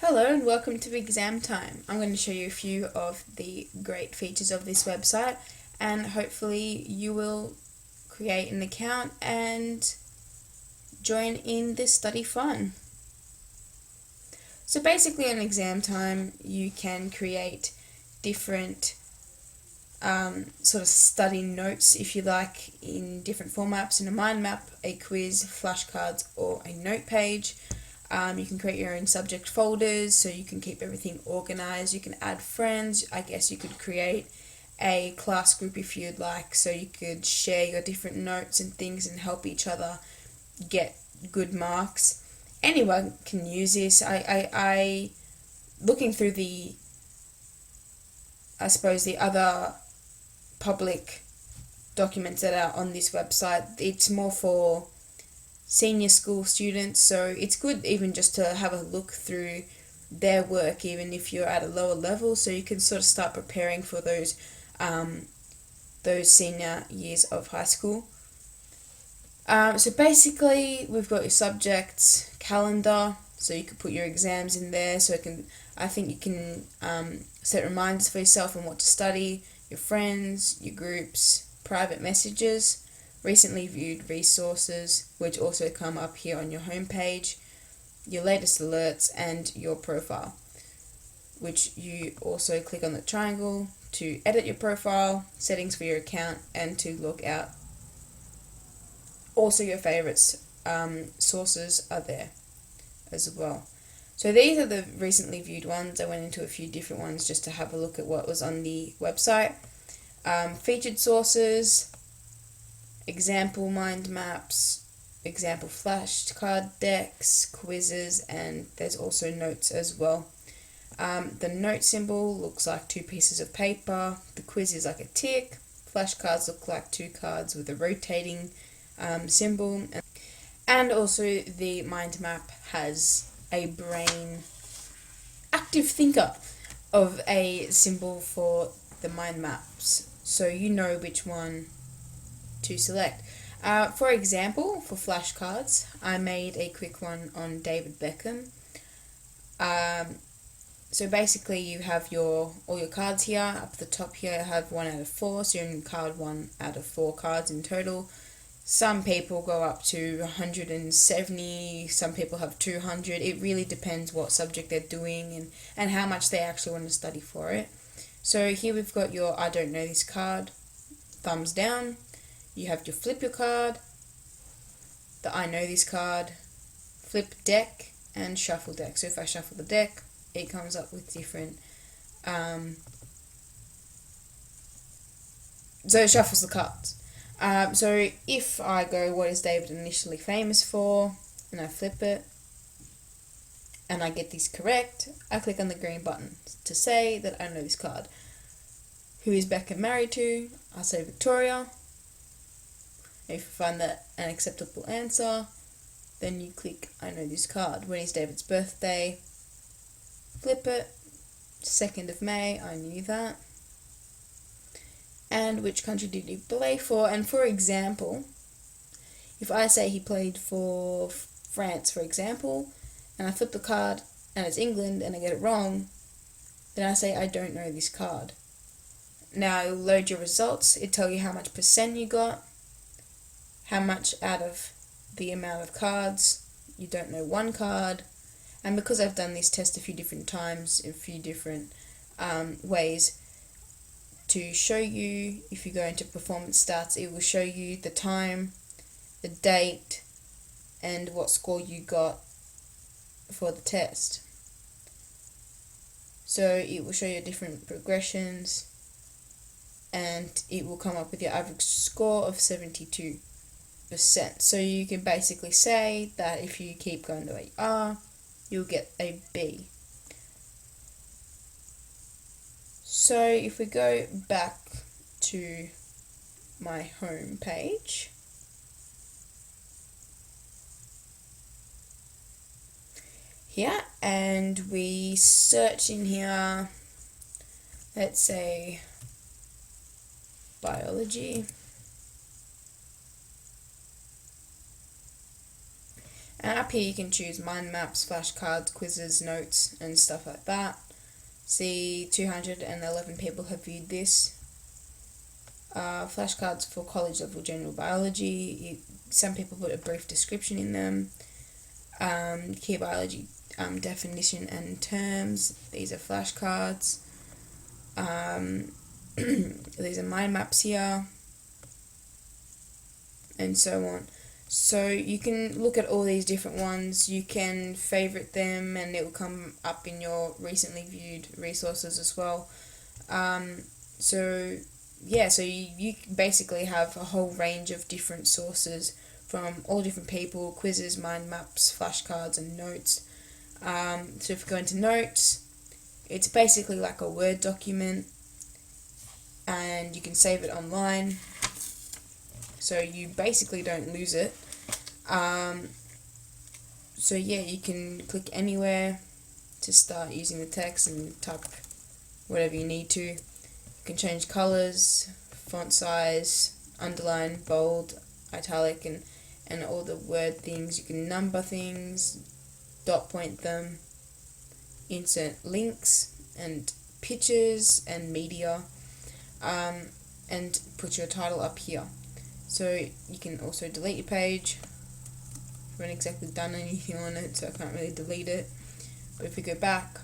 Hello and welcome to Exam Time. I'm going to show you a few of the great features of this website, and hopefully you will create an account and join in this study fun. So basically on Exam Time you can create different sort of study notes, if you like, in different formats, in a mind map, a quiz, flashcards, or a note page. You can create your own subject folders so you can keep everything organized. You can add friends. I guess you could create a class group if you'd like, so you could share your different notes and things and help each other get good marks. Anyone can use this. I looking through the other public documents that are on this website, it's more for senior school students, so it's good even just to have a look through their work even if you're at a lower level, so you can sort of start preparing for those senior years of high school. So basically we've got your subjects calendar, so you can put your exams in there, so I think you can set reminders for yourself on what to study, your friends, your groups, private messages, recently viewed resources, which also come up here on your homepage, your latest alerts, and your profile, which you also click on the triangle to edit your profile, settings for your account, and to log out. Also your favorites sources are there as well. So these are the recently viewed ones. I went into a few different ones just to have a look at what was on the website. Featured sources, example mind maps, example flashcard decks, quizzes, and there's also notes as well. The note symbol looks like two pieces of paper, the quiz is like a tick, flashcards look like two cards with a rotating symbol, and also the mind map has a brain active thinker of a symbol for the mind maps, so you know which one to select. For example, for flashcards, I made a quick one on David Beckham. So basically you have all your cards here. Up at the top here I have 1 out of 4, so you're in card 1 out of 4 cards in total. Some people go up to 170, some people have 200. It really depends what subject they're doing and how much they actually want to study for it. So here we've got your I don't know this card, thumbs down. You have to flip your card, the I know this card, flip deck, and shuffle deck. So if I shuffle the deck, it comes up with different, so it shuffles the cards. So if I go, what is David initially famous for, and I flip it, and I get this correct, I click on the green button to say that I know this card. Who is Beckham married to? I'll say Victoria. If you find that an acceptable answer, then you click I know this card. When is David's birthday? Flip it. 2nd of May, I knew that. And which country did he play for? And for example, if I say he played for France, for example, and I flip the card and it's England and I get it wrong, then I say I don't know this card. Now it'll load your results. It'll tell you how much percent you got, how much out of the amount of cards you don't know one card. And because I've done this test a few different times, in a few different ways, to show you, if you go into performance stats, it will show you the time, the date, and what score you got for the test. So it will show you different progressions, and it will come up with your average score of 72%. So you can basically say that if you keep going the way you are, you'll get a B. So if we go back to my home page, here, and we search in here, let's say biology, And up here you can choose mind maps, flashcards, quizzes, notes, and stuff like that. See, 211 people have viewed this. Flashcards for college level general biology. Some people put a brief description in them. Key biology definition and terms. These are flashcards. These are mind maps here, and so on. So you can look at all these different ones. You can favorite them, and it will come up in your recently viewed resources as well. So you basically have a whole range of different sources from all different people: quizzes, mind maps, flashcards, and notes. So if we go into notes, it's basically like a Word document, and you can save it online, so you basically don't lose it. You can click anywhere to start using the text and type whatever you need to. You can change colors, font size, underline, bold, italic, and all the word things. You can number things, dot point them, insert links and pictures and media, and put your title up here. So you can also delete your page. I haven't exactly done anything on it, so I can't really delete it. But if we go back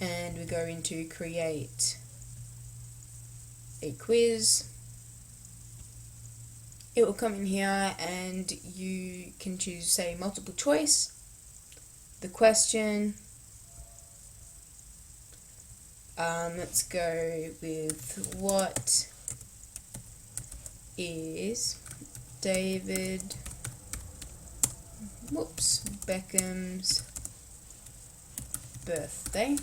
and we go into create a quiz, it will come in here, and you can choose, say, multiple choice, the question. Let's go with, what is David Beckham's birthday?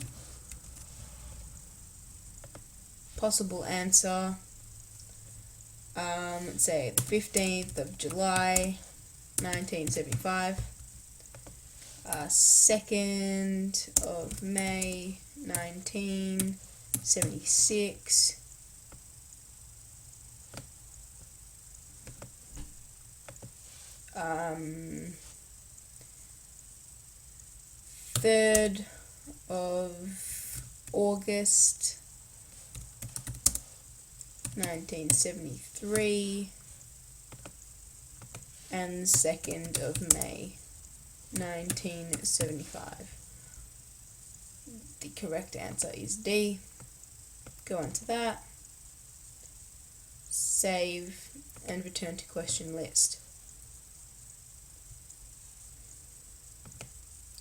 Possible answer, let's say the 15th of July 1975, 2nd of May 1976, 3rd of August 1973, and 2nd of May 1975. The correct answer is D. Go on to that, save, and return to question list.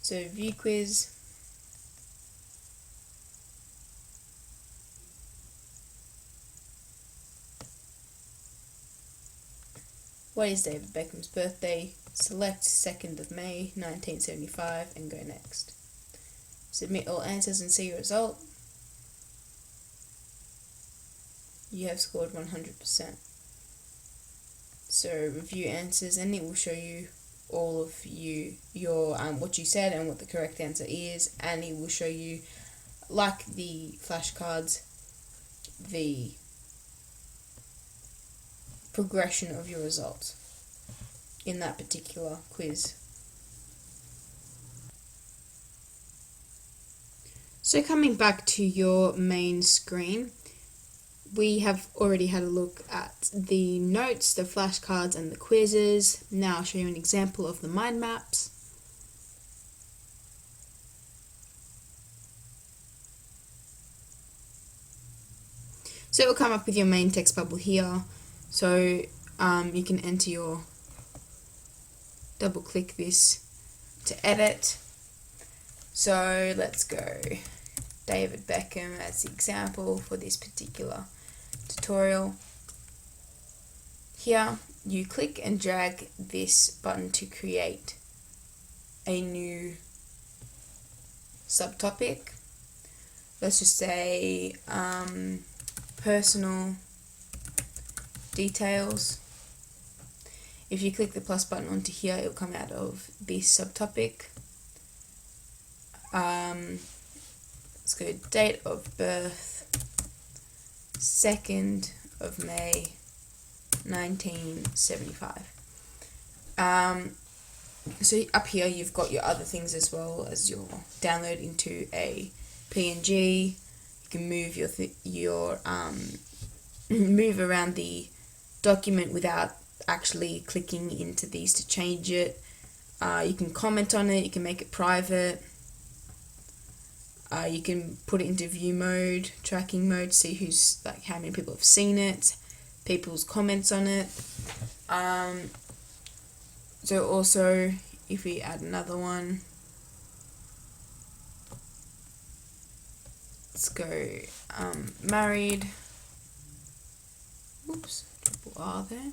So view quiz. What is David Beckham's birthday? Select 2nd of May 1975 and go next. Submit all answers and see your result. You have scored 100%. So review answers, and it will show you all of your what you said and what the correct answer is, and it will show you, like the flashcards, the progression of your results in that particular quiz. So coming back to your main screen, we have already had a look at the notes, the flashcards, and the quizzes. Now I'll show you an example of the mind maps. So it will come up with your main text bubble here. So you can enter your, double click this to edit. So let's go David Beckham as the example for this particular tutorial. Here you click and drag this button to create a new subtopic. Let's just say personal details. If you click the plus button onto here, it will come out of this subtopic. Let's go date of birth, 2nd of May 1975. So up here you've got your other things as well as your download into a PNG. You can move your move around the document without actually clicking into these to change it. You can comment on it. You can make it private. You can put it into view mode, tracking mode, see who's like how many people have seen it, people's comments on it. So also, if we add another one, let's go married. Oops, triple R there.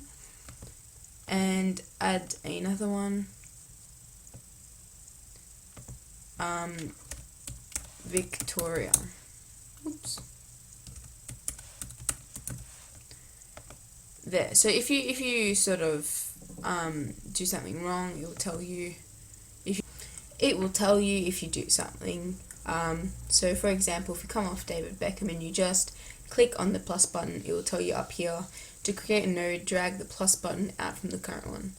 And add another one. Victoria. Oops. There. So if you sort of do something wrong, it will tell you if you do something. So for example, if you come off David Beckham and you just click on the plus button, it will tell you up here to create a node, drag the plus button out from the current one.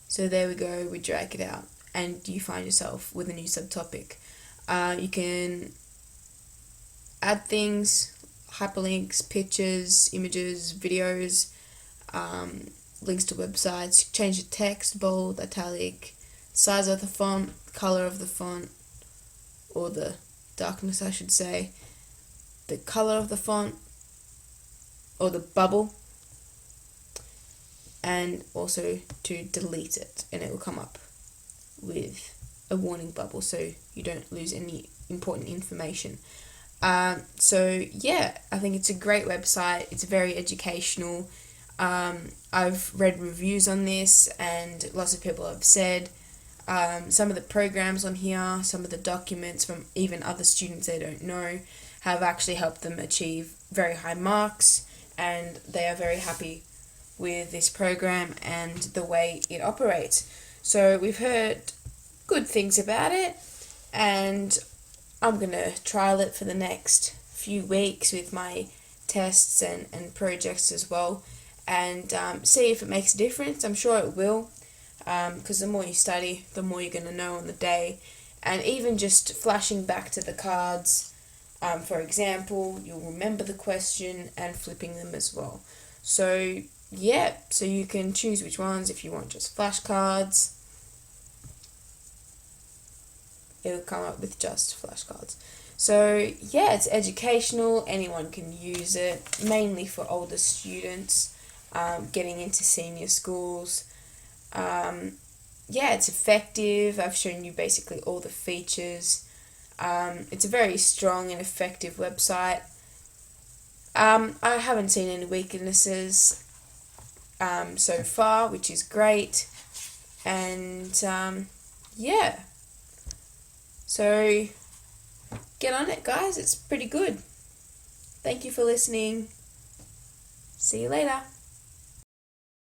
So there we go, we drag it out and you find yourself with a new subtopic. You can add things, hyperlinks, pictures, images, videos, links to websites, change the text, bold, italic, size of the font, color of the font, or the darkness I should say, the color of the font, or the bubble, and also to delete it, and it will come up with a warning bubble so you don't lose any important information. So yeah, I think it's a great website. It's very educational. I've read reviews on this and lots of people have said some of the programs on here, some of the documents from even other students they don't know have actually helped them achieve very high marks, and they are very happy with this program and the way it operates. So we've heard good things about it, and I'm going to trial it for the next few weeks with my tests and projects as well, and see if it makes a difference. I'm sure it will, because the more you study, the more you're going to know on the day. And even just flashing back to the cards, for example, you'll remember the question, and flipping them as well. So yeah, so you can choose which ones. If you want just flashcards, it'll come up with just flashcards. So yeah, it's educational, anyone can use it, mainly for older students getting into senior schools. Yeah, it's effective. I've shown you basically all the features. It's a very strong and effective website. I haven't seen any weaknesses so far, which is great. And yeah, so get on it, guys. It's pretty good. Thank you for listening. See you later.